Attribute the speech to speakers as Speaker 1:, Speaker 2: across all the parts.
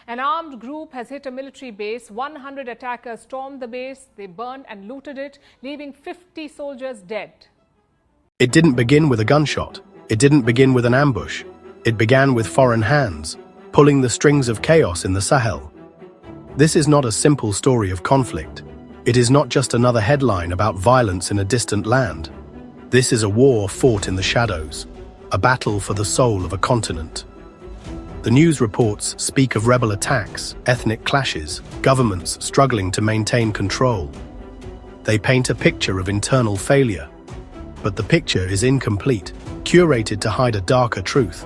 Speaker 1: An armed group has hit a military base. 100 attackers stormed the base. They burned and looted it, leaving 50 soldiers dead.
Speaker 2: It didn't begin with a gunshot. It didn't begin with an ambush. It began with foreign hands, pulling the strings of chaos in the Sahel. This is not a simple story of conflict. It is not just another headline about violence in a distant land. This is a war fought in the shadows, a battle for the soul of a continent. The news reports speak of rebel attacks, ethnic clashes, governments struggling to maintain control. They paint a picture of internal failure, but the picture is incomplete, curated to hide a darker truth.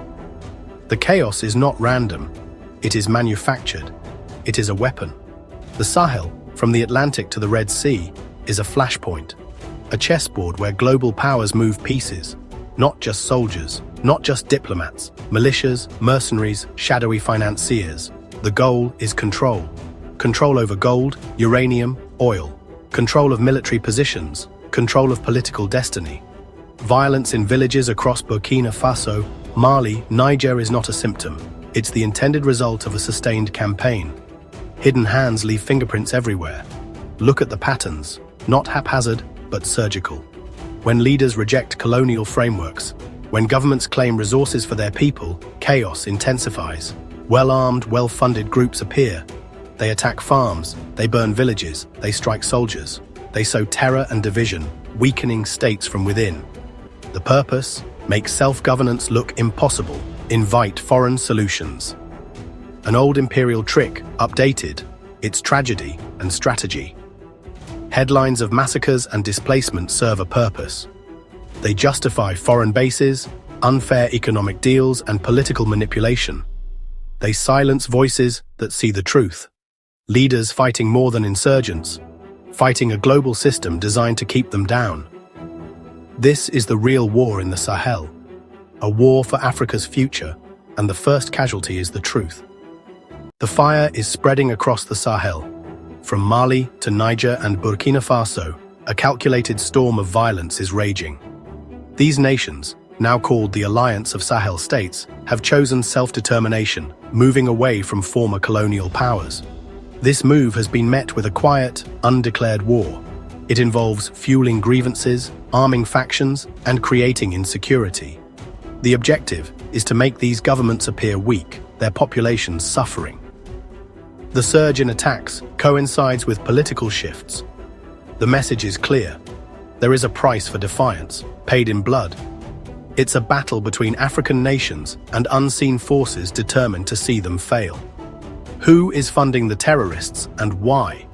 Speaker 2: The chaos is not random, it is manufactured. It is a weapon. The Sahel, from the Atlantic to the Red Sea, is a flashpoint, a chessboard where global powers move pieces, not just soldiers, not just diplomats, militias, mercenaries, shadowy financiers. The goal is control. Control over gold, uranium, oil. Control of military positions. Control of political destiny. Violence in villages across Burkina Faso, Mali, Niger is not a symptom. It's the intended result of a sustained campaign. Hidden hands leave fingerprints everywhere. Look at the patterns, not haphazard, but surgical. When leaders reject colonial frameworks, when governments claim resources for their people, chaos intensifies. Well-armed, well-funded groups appear. They attack farms, they burn villages, they strike soldiers. They sow terror and division, weakening states from within. The purpose? Make self-governance look impossible, invite foreign solutions. An old imperial trick, updated, its tragedy and strategy. Headlines of massacres and displacement serve a purpose. They justify foreign bases, unfair economic deals, and political manipulation. They silence voices that see the truth. Leaders fighting more than insurgents, fighting a global system designed to keep them down. This is the real war in the Sahel, a war for Africa's future, and the first casualty is the truth. The fire is spreading across the Sahel. From Mali to Niger and Burkina Faso, a calculated storm of violence is raging. These nations, now called the Alliance of Sahel States, have chosen self-determination, moving away from former colonial powers. This move has been met with a quiet, undeclared war. It involves fueling grievances, arming factions, and creating insecurity. The objective is to make these governments appear weak, their populations suffering. The surge in attacks coincides with political shifts. The message is clear. There is a price for defiance, paid in blood. It's a battle between African nations and unseen forces determined to see them fail. Who is funding the terrorists and why?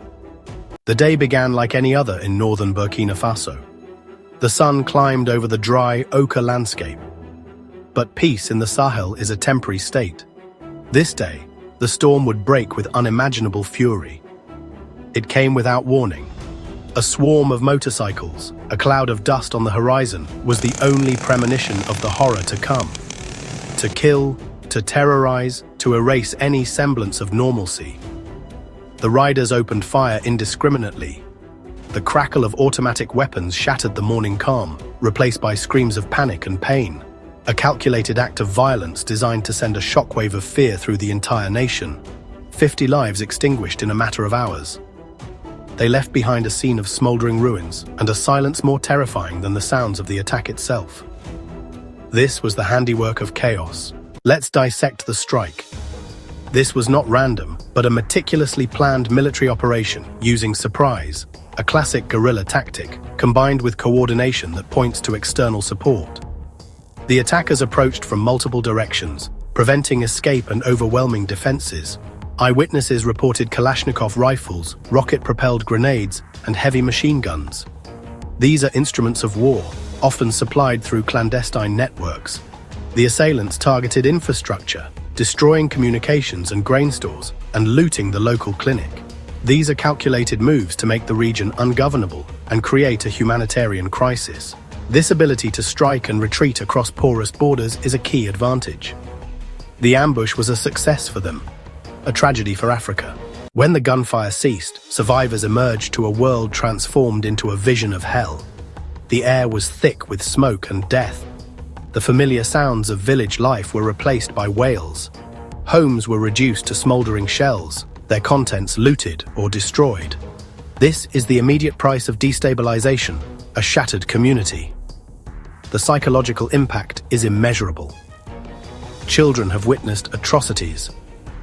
Speaker 2: The day began like any other in northern Burkina Faso. The sun climbed over the dry ochre landscape. But peace in the Sahel is a temporary state. This day, the storm would break with unimaginable fury. It came without warning. A swarm of motorcycles, a cloud of dust on the horizon, was the only premonition of the horror to come. To kill, to terrorize, to erase any semblance of normalcy. The riders opened fire indiscriminately. The crackle of automatic weapons shattered the morning calm, replaced by screams of panic and pain. A calculated act of violence designed to send a shockwave of fear through the entire nation. 50 lives extinguished in a matter of hours. They left behind a scene of smoldering ruins and a silence more terrifying than the sounds of the attack itself. This was the handiwork of chaos. Let's dissect the strike. This was not random, but a meticulously planned military operation using surprise, a classic guerrilla tactic, combined with coordination that points to external support. The attackers approached from multiple directions, preventing escape and overwhelming defenses. Eyewitnesses reported Kalashnikov rifles, rocket-propelled grenades, and heavy machine guns. These are instruments of war, often supplied through clandestine networks. The assailants targeted infrastructure, destroying communications and grain stores, and looting the local clinic. These are calculated moves to make the region ungovernable and create a humanitarian crisis. This ability to strike and retreat across porous borders is a key advantage. The ambush was a success for them, a tragedy for Africa. When the gunfire ceased, survivors emerged to a world transformed into a vision of hell. The air was thick with smoke and death. The familiar sounds of village life were replaced by wails. Homes were reduced to smoldering shells, their contents looted or destroyed. This is the immediate price of destabilization, a shattered community. The psychological impact is immeasurable. Children have witnessed atrocities.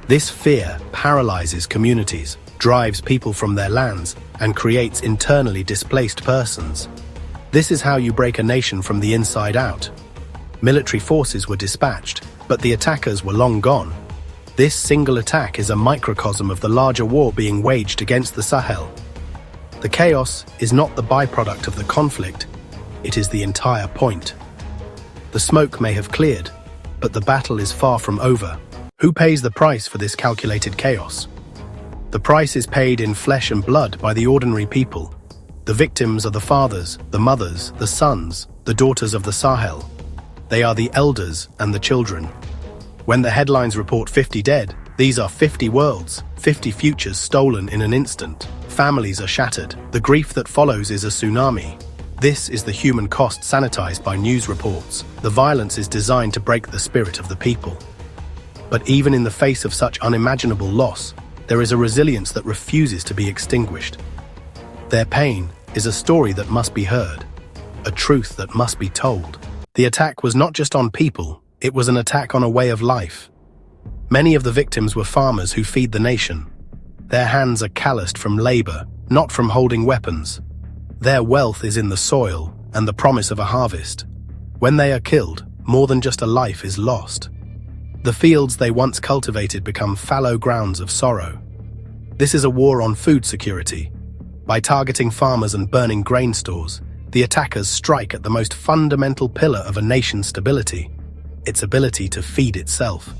Speaker 2: This fear paralyzes communities, drives people from their lands, and creates internally displaced persons. This is how you break a nation from the inside out. Military forces were dispatched, but the attackers were long gone. This single attack is a microcosm of the larger war being waged against the Sahel. The chaos is not the byproduct of the conflict, it is the entire point. The smoke may have cleared, but the battle is far from over. Who pays the price for this calculated chaos? The price is paid in flesh and blood by the ordinary people. The victims are the fathers, the mothers, the sons, the daughters of the Sahel. They are the elders and the children. When the headlines report 50 dead, these are 50 worlds, 50 futures stolen in an instant. Families are shattered. The grief that follows is a tsunami. This is the human cost sanitized by news reports. The violence is designed to break the spirit of the people. But even in the face of such unimaginable loss, there is a resilience that refuses to be extinguished. Their pain is a story that must be heard, a truth that must be told. The attack was not just on people, it was an attack on a way of life. Many of the victims were farmers who feed the nation. Their hands are calloused from labor, not from holding weapons. Their wealth is in the soil and the promise of a harvest. When they are killed, more than just a life is lost. The fields they once cultivated become fallow grounds of sorrow. This is a war on food security. By targeting farmers and burning grain stores, the attackers strike at the most fundamental pillar of a nation's stability, its ability to feed itself.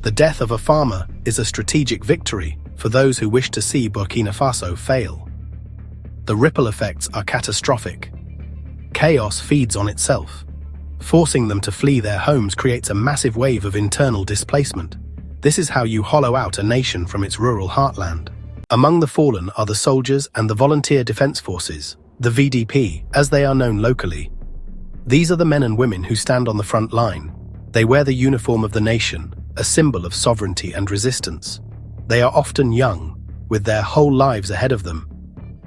Speaker 2: The death of a farmer is a strategic victory for those who wish to see Burkina Faso fail. The ripple effects are catastrophic. Chaos feeds on itself. Forcing them to flee their homes creates a massive wave of internal displacement. This is how you hollow out a nation from its rural heartland. Among the fallen are the soldiers and the Volunteer Defense Forces, the VDP, as they are known locally. These are the men and women who stand on the front line. They wear the uniform of the nation, a symbol of sovereignty and resistance. They are often young, with their whole lives ahead of them.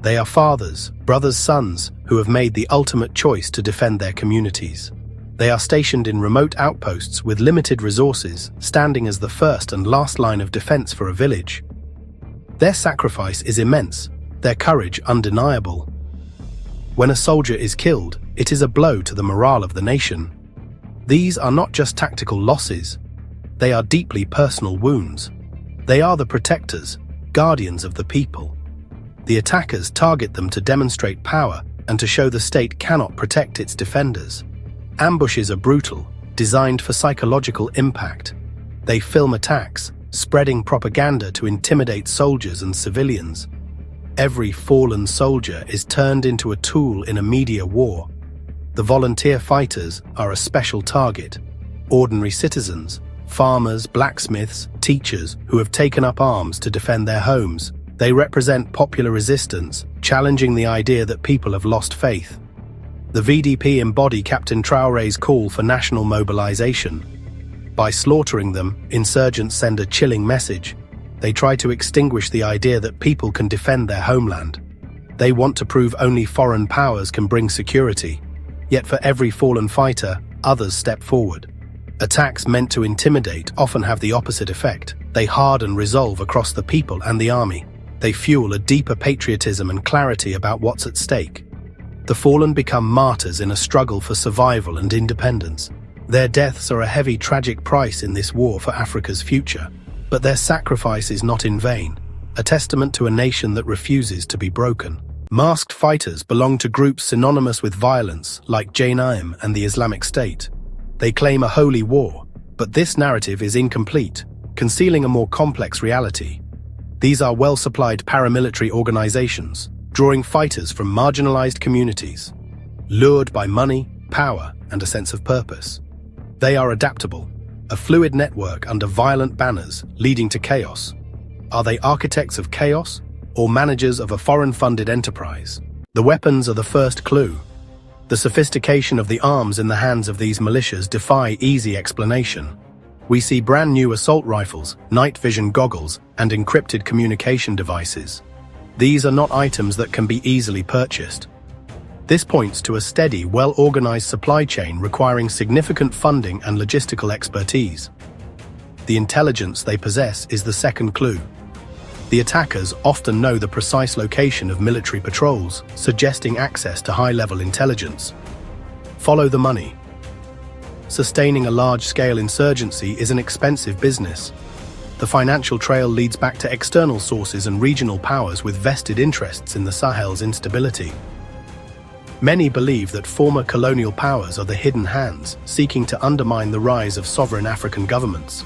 Speaker 2: They are fathers, brothers, sons, who have made the ultimate choice to defend their communities. They are stationed in remote outposts with limited resources, standing as the first and last line of defense for a village. Their sacrifice is immense, their courage undeniable. When a soldier is killed, it is a blow to the morale of the nation. These are not just tactical losses, they are deeply personal wounds. They are the protectors, guardians of the people. The attackers target them to demonstrate power and to show the state cannot protect its defenders. Ambushes are brutal, designed for psychological impact. They film attacks, spreading propaganda to intimidate soldiers and civilians. Every fallen soldier is turned into a tool in a media war. The volunteer fighters are a special target. Ordinary citizens, farmers, blacksmiths, teachers who have taken up arms to defend their homes. They represent popular resistance, challenging the idea that people have lost faith. The VDP embody Captain Traoré's call for national mobilization. By slaughtering them, insurgents send a chilling message. They try to extinguish the idea that people can defend their homeland. They want to prove only foreign powers can bring security. Yet for every fallen fighter, others step forward. Attacks meant to intimidate often have the opposite effect. They harden resolve across the people and the army. They fuel a deeper patriotism and clarity about what's at stake. The fallen become martyrs in a struggle for survival and independence. Their deaths are a heavy, tragic price in this war for Africa's future. But their sacrifice is not in vain, a testament to a nation that refuses to be broken. Masked fighters belong to groups synonymous with violence, like Jnim and the Islamic State. They claim a holy war, but this narrative is incomplete, concealing a more complex reality. These are well-supplied paramilitary organizations, drawing fighters from marginalized communities, lured by money, power, and a sense of purpose. They are adaptable, a fluid network under violent banners leading to chaos. Are they architects of chaos or managers of a foreign-funded enterprise? The weapons are the first clue. The sophistication of the arms in the hands of these militias defy easy explanation. We see brand new assault rifles, night vision goggles, and encrypted communication devices. These are not items that can be easily purchased. This points to a steady, well-organized supply chain requiring significant funding and logistical expertise. The intelligence they possess is the second clue. The attackers often know the precise location of military patrols, suggesting access to high-level intelligence. Follow the money. Sustaining a large-scale insurgency is an expensive business. The financial trail leads back to external sources and regional powers with vested interests in the Sahel's instability. Many believe that former colonial powers are the hidden hands, seeking to undermine the rise of sovereign African governments.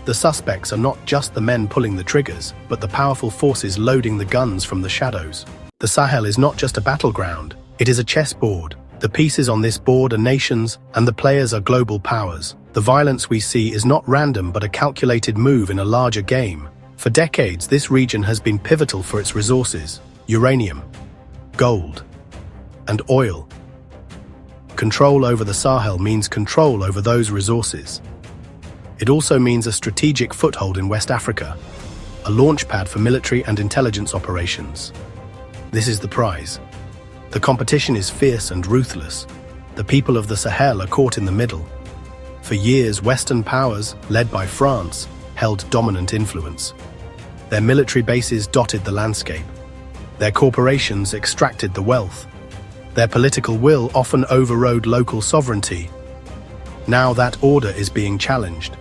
Speaker 2: The suspects are not just the men pulling the triggers, but the powerful forces loading the guns from the shadows. The Sahel is not just a battleground, it is a chessboard. The pieces on this board are nations, and the players are global powers. The violence we see is not random but a calculated move in a larger game. For decades, this region has been pivotal for its resources: uranium, gold, and oil. Control over the Sahel means control over those resources. It also means a strategic foothold in West Africa, a launchpad for military and intelligence operations. This is the prize. The competition is fierce and ruthless. The people of the Sahel are caught in the middle. For years, Western powers, led by France, held dominant influence. Their military bases dotted the landscape. Their corporations extracted the wealth. Their political will often overrode local sovereignty. Now that order is being challenged.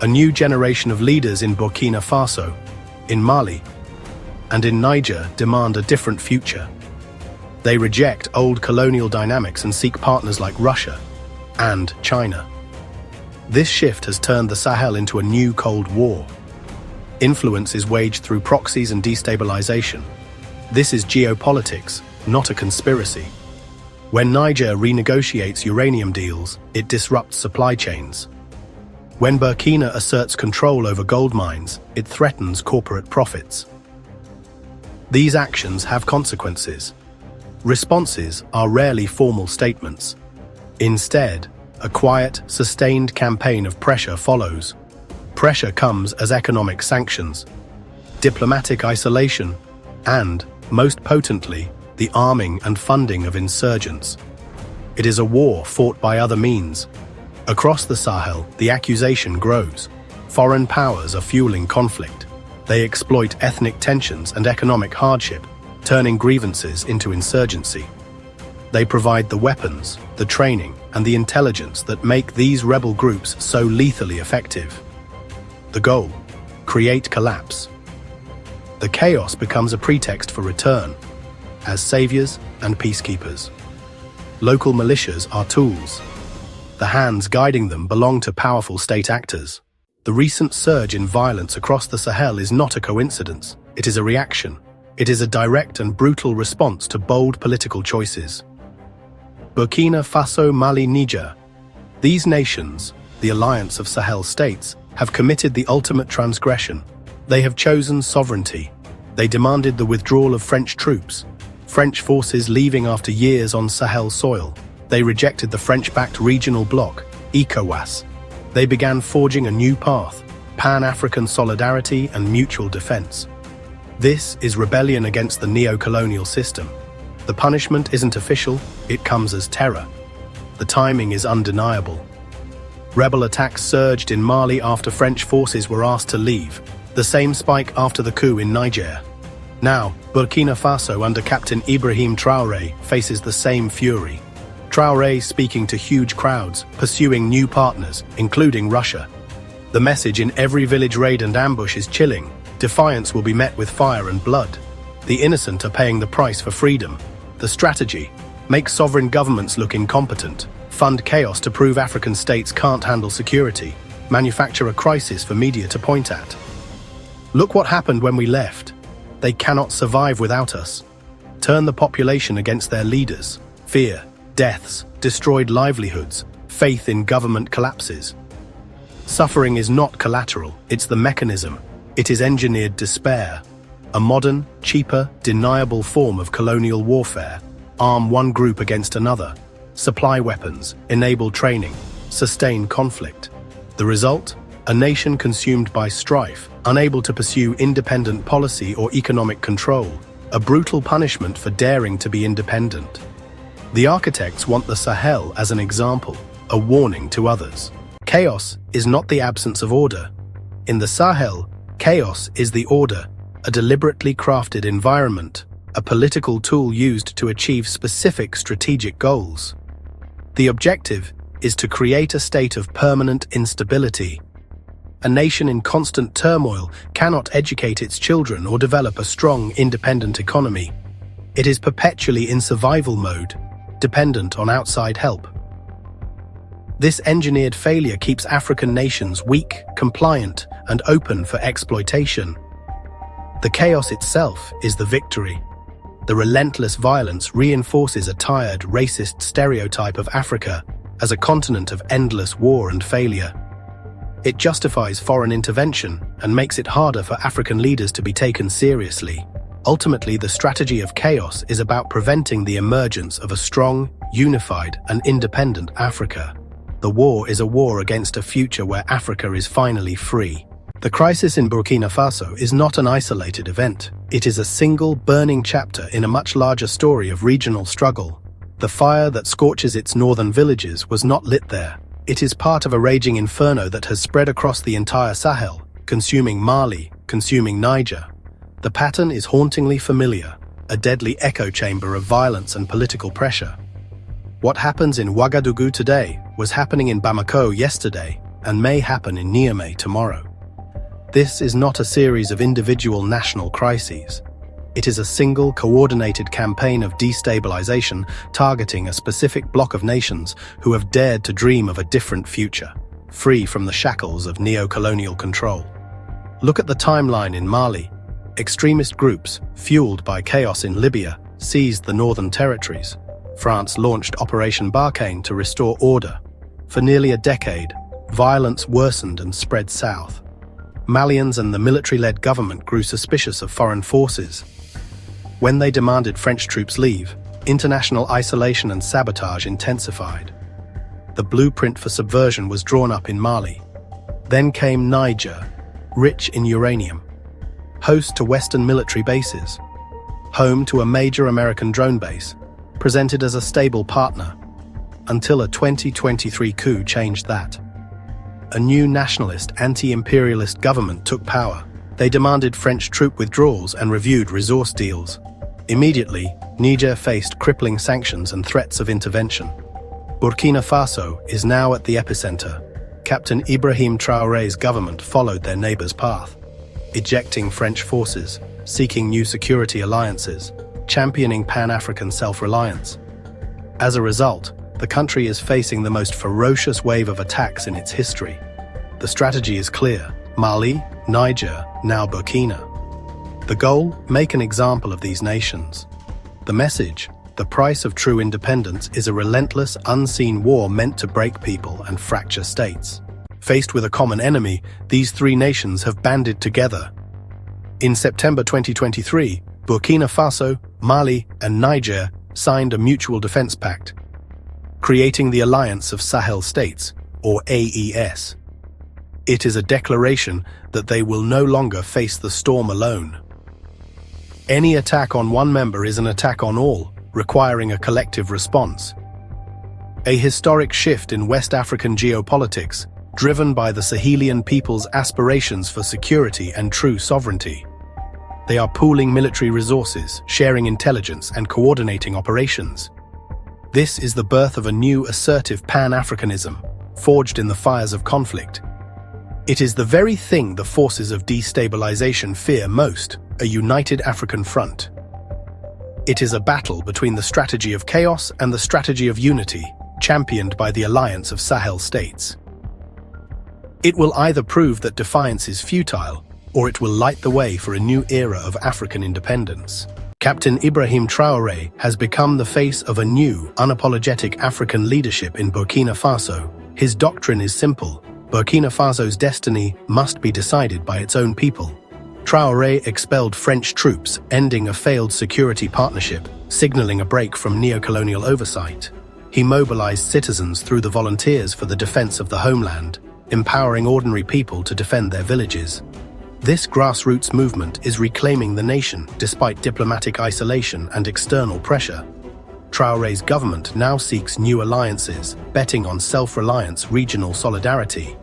Speaker 2: A new generation of leaders in Burkina Faso, in Mali, and in Niger demand a different future. They reject old colonial dynamics and seek partners like Russia and China. This shift has turned the Sahel into a new Cold War. Influence is waged through proxies and destabilization. This is geopolitics, not a conspiracy. When Niger renegotiates uranium deals, it disrupts supply chains. When Burkina asserts control over gold mines, it threatens corporate profits. These actions have consequences. Responses are rarely formal statements. Instead, a quiet, sustained campaign of pressure follows. Pressure comes as economic sanctions, diplomatic isolation, and, most potently, the arming and funding of insurgents. It is a war fought by other means. Across the Sahel, the accusation grows. Foreign powers are fueling conflict. They exploit ethnic tensions and economic hardship, turning grievances into insurgency. They provide the weapons, the training, and the intelligence that make these rebel groups so lethally effective. The goal: create collapse. The chaos becomes a pretext for return, as saviors and peacekeepers. Local militias are tools. The hands guiding them belong to powerful state actors. The recent surge in violence across the Sahel is not a coincidence. It is a reaction. It is a direct and brutal response to bold political choices. Burkina Faso, Mali, Niger. These nations, the Alliance of Sahel states, have committed the ultimate transgression. They have chosen sovereignty. They demanded the withdrawal of French troops, French forces leaving after years on Sahel soil. They rejected the French-backed regional bloc, ECOWAS. They began forging a new path: Pan-African solidarity and mutual defense. This is rebellion against the neo-colonial system. The punishment isn't official, it comes as terror. The timing is undeniable. Rebel attacks surged in Mali after French forces were asked to leave, the same spike after the coup in Niger. Now, Burkina Faso under Captain Ibrahim Traoré faces the same fury. Traoré speaking to huge crowds, pursuing new partners, including Russia. The message in every village raid and ambush is chilling. Defiance will be met with fire and blood. The innocent are paying the price for freedom. The strategy: make sovereign governments look incompetent, fund chaos to prove African states can't handle security, manufacture a crisis for media to point at. Look what happened when we left. They cannot survive without us. Turn the population against their leaders. Fear, deaths, destroyed livelihoods, faith in government collapses. Suffering is not collateral, it's the mechanism. It is engineered despair. A modern, cheaper, deniable form of colonial warfare. Arm one group against another. Supply weapons, enable training, sustain conflict. The result? a nation consumed by strife, unable to pursue independent policy or economic control, a brutal punishment for daring to be independent. The architects want the Sahel as an example, a warning to others. Chaos is not the absence of order. In the Sahel, chaos is the order, a deliberately crafted environment, a political tool used to achieve specific strategic goals. The objective is to create a state of permanent instability. A nation in constant turmoil cannot educate its children or develop a strong, independent economy. It is perpetually in survival mode, dependent on outside help. This engineered failure keeps African nations weak, compliant, and open for exploitation. The chaos itself is the victory. The relentless violence reinforces a tired, racist stereotype of Africa as a continent of endless war and failure. It justifies foreign intervention and makes it harder for African leaders to be taken seriously. Ultimately, the strategy of chaos is about preventing the emergence of a strong, unified, and independent Africa. The war is a war against a future where Africa is finally free. The crisis in Burkina Faso is not an isolated event. It is a single, burning chapter in a much larger story of regional struggle. The fire that scorches its northern villages was not lit there. It is part of a raging inferno that has spread across the entire Sahel, consuming Mali, consuming Niger. The pattern is hauntingly familiar, a deadly echo chamber of violence and political pressure. What happens in Ouagadougou today was happening in Bamako yesterday and may happen in Niamey tomorrow. This is not a series of individual national crises. It is a single, coordinated campaign of destabilization targeting a specific bloc of nations who have dared to dream of a different future, free from the shackles of neo-colonial control. Look at the timeline in Mali. Extremist groups, fueled by chaos in Libya, seized the northern territories. France launched Operation Barkhane to restore order. For nearly a decade, violence worsened and spread south. Malians and the military-led government grew suspicious of foreign forces. When they demanded French troops leave, international isolation and sabotage intensified. The blueprint for subversion was drawn up in Mali. Then came Niger, rich in uranium, host to Western military bases, home to a major American drone base, presented as a stable partner, until a 2023 coup changed that. A new nationalist, anti-imperialist government took power. They demanded French troop withdrawals and reviewed resource deals. Immediately, Niger faced crippling sanctions and threats of intervention. Burkina Faso is now at the epicenter. Captain Ibrahim Traoré's government followed their neighbor's path, ejecting French forces, seeking new security alliances, championing Pan-African self-reliance. As a result, the country is facing the most ferocious wave of attacks in its history. The strategy is clear: Mali, Niger, now Burkina. The goal: make an example of these nations. The message: the price of true independence is a relentless, unseen war meant to break people and fracture states. Faced with a common enemy, these three nations have banded together. In September 2023, Burkina Faso, Mali, and Niger signed a mutual defense pact, creating the Alliance of Sahel States, or AES. It is a declaration that they will no longer face the storm alone. Any attack on one member is an attack on all, requiring a collective response. A historic shift in West African geopolitics, driven by the Sahelian people's aspirations for security and true sovereignty. They are pooling military resources, sharing intelligence, and coordinating operations. This is the birth of a new assertive Pan-Africanism, forged in the fires of conflict. It is the very thing the forces of destabilization fear most: a united African front. It is a battle between the strategy of chaos and the strategy of unity, championed by the Alliance of Sahel States. It will either prove that defiance is futile, or it will light the way for a new era of African independence. Captain Ibrahim Traoré has become the face of a new, unapologetic African leadership in Burkina Faso. His doctrine is simple: Burkina Faso's destiny must be decided by its own people. Traoré expelled French troops, ending a failed security partnership, signaling a break from neo-colonial oversight. He mobilized citizens through the Volunteers for the Defense of the Homeland, empowering ordinary people to defend their villages. This grassroots movement is reclaiming the nation despite diplomatic isolation and external pressure. Traoré's government now seeks new alliances, betting on self-reliance, regional solidarity.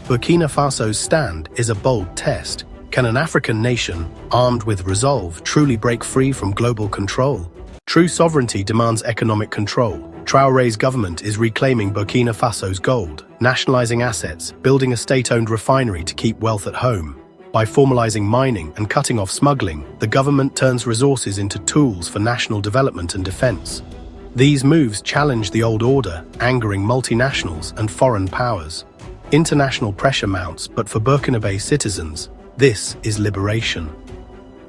Speaker 2: Burkina Faso's stand is a bold test. Can an African nation, armed with resolve, truly break free from global control? True sovereignty demands economic control. Traoré's government is reclaiming Burkina Faso's gold, nationalizing assets, building a state-owned refinery to keep wealth at home. By formalizing mining and cutting off smuggling, the government turns resources into tools for national development and defense. These moves challenge the old order, angering multinationals and foreign powers. International pressure mounts, but for Burkinabe citizens, this is liberation.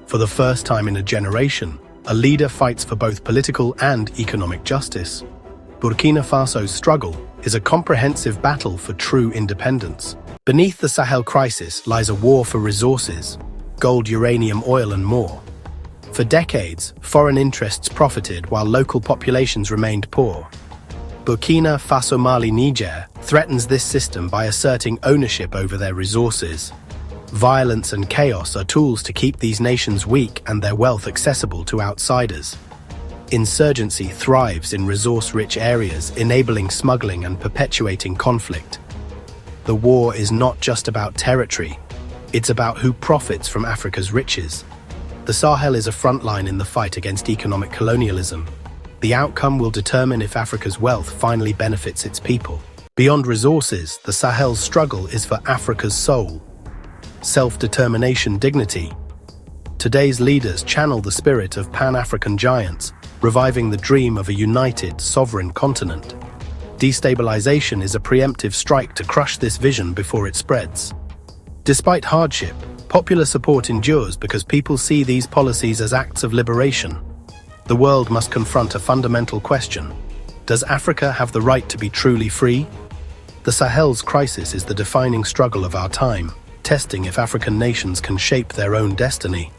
Speaker 2: For the first time in a generation, a leader fights for both political and economic justice. Burkina Faso's struggle is a comprehensive battle for true independence. Beneath the Sahel crisis lies a war for resources, gold, uranium, oil, and more. For decades, foreign interests profited while local populations remained poor. Burkina Faso, Mali, Niger threatens this system by asserting ownership over their resources. Violence and chaos are tools to keep these nations weak and their wealth accessible to outsiders. Insurgency thrives in resource-rich areas, enabling smuggling and perpetuating conflict. The war is not just about territory, it's about who profits from Africa's riches. The Sahel is a front line in the fight against economic colonialism. The outcome will determine if Africa's wealth finally benefits its people. Beyond resources, the Sahel's struggle is for Africa's soul. Self-determination, dignity. Today's leaders channel the spirit of Pan-African giants, reviving the dream of a united, sovereign continent. Destabilization is a preemptive strike to crush this vision before it spreads. Despite hardship, popular support endures because people see these policies as acts of liberation. The world must confront a fundamental question. Does Africa have the right to be truly free? The Sahel's crisis is the defining struggle of our time, testing if African nations can shape their own destiny.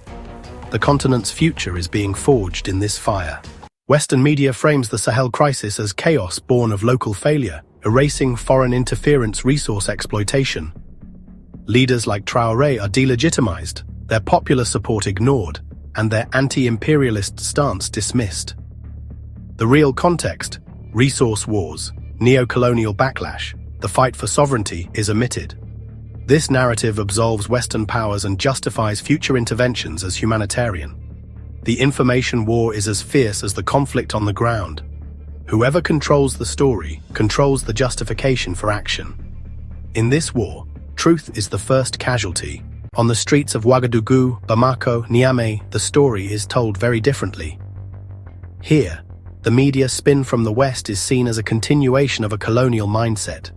Speaker 2: The continent's future is being forged in this fire. Western media frames the Sahel crisis as chaos born of local failure, erasing foreign interference, resource exploitation. Leaders like Traoré are delegitimized, their popular support ignored, and their anti-imperialist stance dismissed. The real context, resource wars, neo-colonial backlash, the fight for sovereignty, is omitted. This narrative absolves Western powers and justifies future interventions as humanitarian. The information war is as fierce as the conflict on the ground. Whoever controls the story controls the justification for action. In this war, truth is the first casualty. On the streets of Ouagadougou, Bamako, Niamey, the story is told very differently. Here, the media spin from the West is seen as a continuation of a colonial mindset.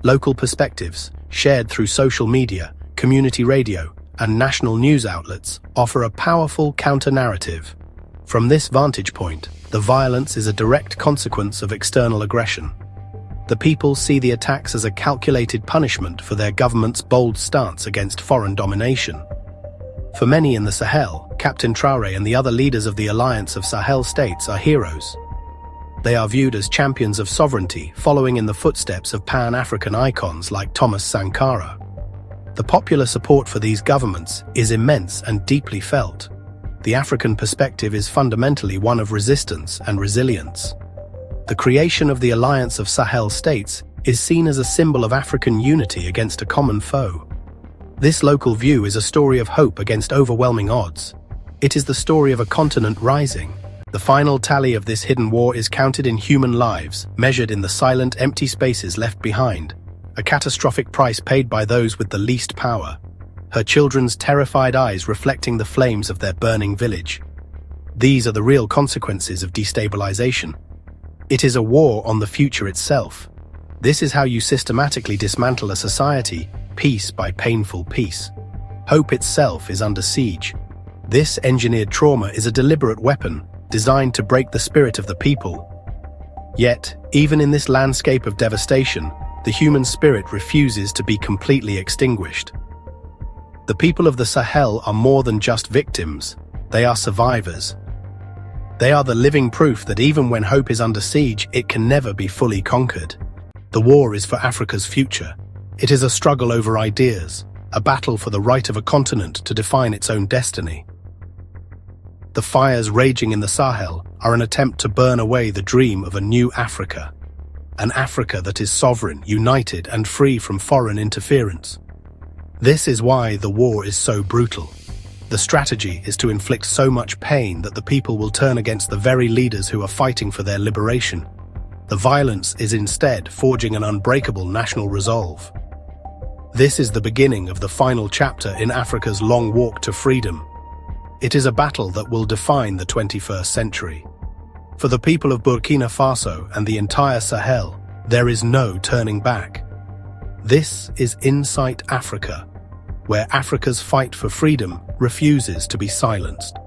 Speaker 2: Local perspectives, shared through social media, community radio, and national news outlets, offer a powerful counter-narrative. From this vantage point, the violence is a direct consequence of external aggression. The people see the attacks as a calculated punishment for their government's bold stance against foreign domination. For many in the Sahel, Captain Traoré and the other leaders of the Alliance of Sahel states are heroes. They are viewed as champions of sovereignty, following in the footsteps of Pan-African icons like Thomas Sankara. The popular support for these governments is immense and deeply felt. The African perspective is fundamentally one of resistance and resilience. The creation of the Alliance of Sahel states is seen as a symbol of African unity against a common foe. This local view is a story of hope against overwhelming odds. It is the story of a continent rising. The final tally of this hidden war is counted in human lives, measured in the silent, empty spaces left behind. A catastrophic price paid by those with the least power. Her children's terrified eyes reflecting the flames of their burning village. These are the real consequences of destabilization. It is a war on the future itself. This is how you systematically dismantle a society, piece by painful piece. Hope itself is under siege. This engineered trauma is a deliberate weapon, designed to break the spirit of the people. Yet, even in this landscape of devastation, the human spirit refuses to be completely extinguished. The people of the Sahel are more than just victims, they are survivors. They are the living proof that even when hope is under siege, it can never be fully conquered. The war is for Africa's future. It is a struggle over ideas, a battle for the right of a continent to define its own destiny. The fires raging in the Sahel are an attempt to burn away the dream of a new Africa, an Africa that is sovereign, united, and free from foreign interference. This is why the war is so brutal. The strategy is to inflict so much pain that the people will turn against the very leaders who are fighting for their liberation. The violence is instead forging an unbreakable national resolve. This is the beginning of the final chapter in Africa's long walk to freedom. It is a battle that will define the 21st century. For the people of Burkina Faso and the entire Sahel, there is no turning back. This is Insight Africa, where Africa's fight for freedom refuses to be silenced.